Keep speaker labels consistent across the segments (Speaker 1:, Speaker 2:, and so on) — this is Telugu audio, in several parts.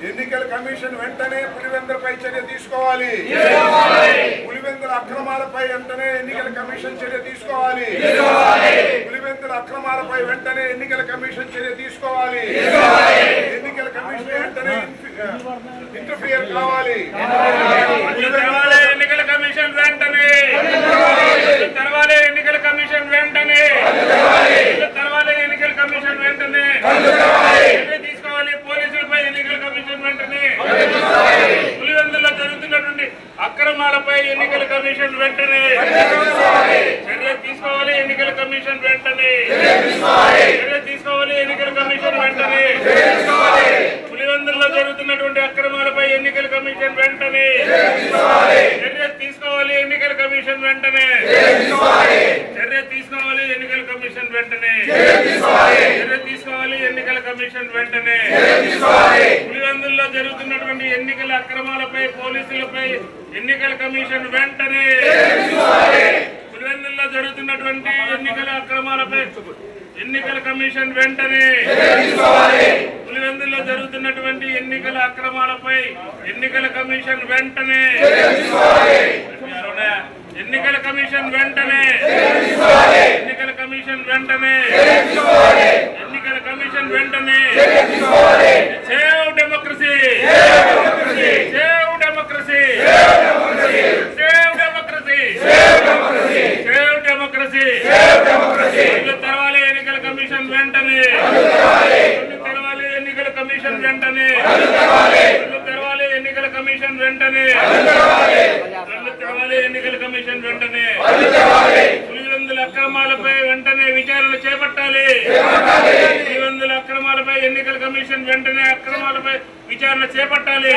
Speaker 1: ఎన్నికల కమిషన్ వెంటనే పులివెందులపై చర్య తీసుకోవాలి. పులివెందుల అక్రమాలపై వెంటనే ఎన్నికల కమిషన్ చర్య తీసుకోవాలి. పులివెందుల అక్రమాలపై వెంటనే ఎన్నికల కమిషన్ చర్య తీసుకోవాలి. ఎన్నికల కమిషన్ వెంటనే ఇంటర్ఫియర్ కావాలి.
Speaker 2: ఎన్నికల కమిషన్ వెంటనే తెరవాలి. ఎన్నికల కమిషన్ వెంటనే తెరవాలి. ఎన్నికల కమిషన్ వెంటనే తీసుకోవాలి. పోలీసులపై ఎన్నికల కమిషన్ వెంటనే పులివెందుల్లో జరుగుతున్నటువంటి అక్రమాలపై ఎన్నికల కమిషన్ వెంటనే చర్య తీసుకోవాలి. ఎన్నికల కమిషన్ వెంటనే చర్య తీసుకోవాలి. ఎన్నికల కమిషన్ వెంటనే పులివెందుల్లో జరుగుతున్నటువంటి అక్రమాలపై ఎన్నికల కమిషన్ వెంటనే చర్య తీసుకోవాలి. ఎన్నికల కమిషన్ వెంటనే చర్య తీసుకోవాలి. ఎన్నికల కమిషన్ వెంటనే చర్య తీసుకోవాలి. ఎన్నికల కమిషన్ వెంటనే పులివెందుల్లో జరుగుతున్నటువంటి ఎన్నికల అక్రమాలపై పోలీసులపై ఎన్నికల కమిషన్ వెంటనే పులివెందుల్లో జరుగుతున్నటువంటి ఎన్నికల అక్రమాలపై ఎన్నికల కమిషన్ వెంటనే పులివెందుల్లో జరుగుతున్నటువంటి ఎన్నికల అక్రమాలపై ఎన్నికల కమిషన్ వెంటనే ఎన్నికల కమిషన్ వెంటనే ఎన్నికల కమిషన్ వెంటనే ఎన్నికల కమిషన్ వెంటనే save democracy save democracy save democracy save democracy తెరవాలి. ఎన్నికల కమిషన్ వెంటనే తెరవాలి. ఎన్నికల కమిషన్ వెంటనే తెరవాలి. ఎన్నికల కమిషన్ వెంటనే తెరవాలి. ఎన్నికల కమిషన్ వెంటనే పులివెందుల అక్రమాలపై వెంటనే విచారణ చేపట్టాలి. పులివెందుల అక్రమాలపై ఎన్నికల కమిషన్ వెంటనే అక్రమాలపై విచారణ చేపట్టాలి.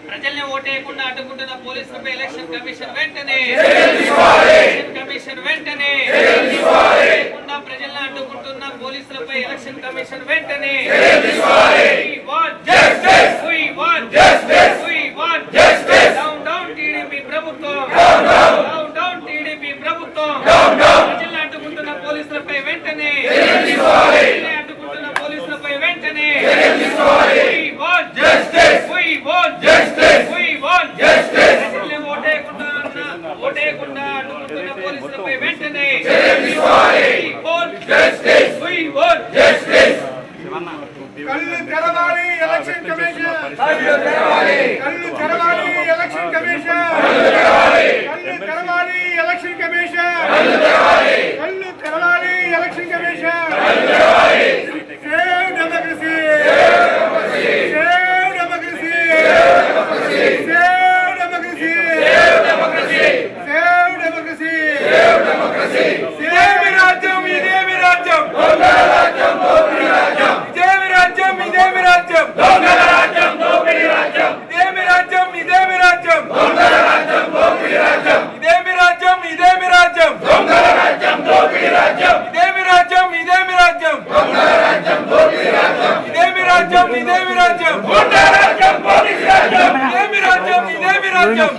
Speaker 3: ప్రజల్ని ఓటేయకుండా అడ్డుకుంటున్న పోలీసులపై ఎలక్షన్ కమిషన్ వెంటనే కమిషన్ వెంటనే ప్రజల్ని అడ్డుకుంటున్న పోలీసులపై ఎలక్షన్ కమిషన్ వెంటనే ప్రభుత్వం ప్రజల్ని అడ్డుకుంటున్న పోలీసులపై వెంటనే అడ్డుకుంటున్న పోలీసులపై వెంటనే ఓటేయకుండా అడ్డుకుంటున్న పోలీసులపై వెంటనే
Speaker 1: కళ్ళు తెరవాలి. ఎలక్షన్ కమిషన్ కళ్ళు తెరవాలి. ఎలక్షన్ కమిషన్ కళ్ళు తెరవాలి. ఎలక్షన్ కమిషన్ కళ్ళు తెరవాలి. Election commission save democracy save democracy save democracy save democracy ఇదేమి రాజ్యం ఇదేమి రాజ్యం ఇదేమి రాజ్యం ఇదేమి రాజ్యం ఇదేమి రాజ్యం ఇదేమి రాజ్యం ఇదేమి రాజ్యం ఇదేమి రాజ్యం ఇదేమి రాజ్యం ఇదేమి రాజ్యం ఇదేమి రాజ్యం ఇదేమి రాజ్యం ఇదేమి రాజ్యం ఇదేమి రాజ్యం ఇదేమి రాజ్యం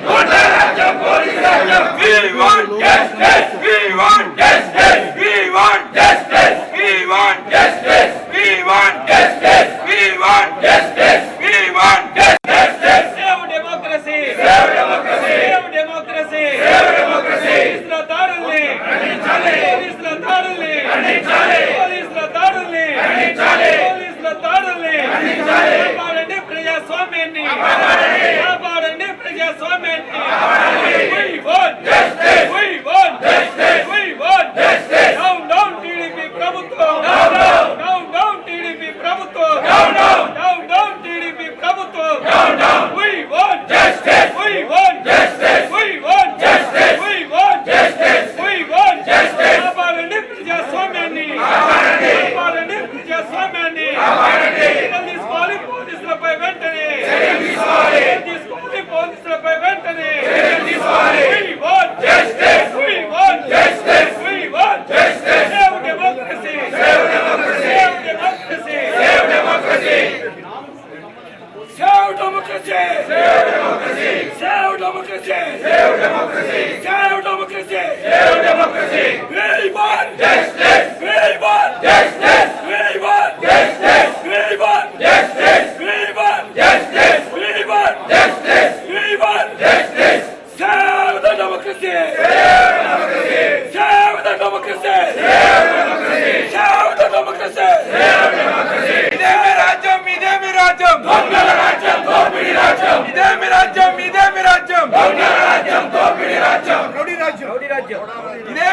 Speaker 1: We want justice. We want justice. We want justice. We want justice. We want justice. We want justice. We want justice.
Speaker 3: Save democracy. Save democracy. Save democracy. Save democracy. Polisla darulni. Polisla darulni. Polisla darulni. Polisla darulni. కాపాడండి ప్రజాస్వామ్యాన్ని. కాపాడండి ప్రజాస్వామ్యాన్ని. We want justice. We want justice. We want justice. Down down TDP ప్రభుత్వం. Down down TDP ప్రభుత్వం. Down down TDP ప్రభుత్వం. We want justice. We want justice. We want justice. We want justice. We want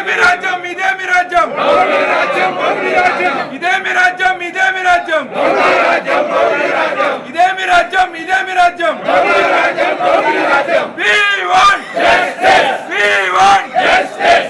Speaker 1: ఇదేమి రాజ్యం ఇదేమి రాజ్యం
Speaker 4: రాజ్యం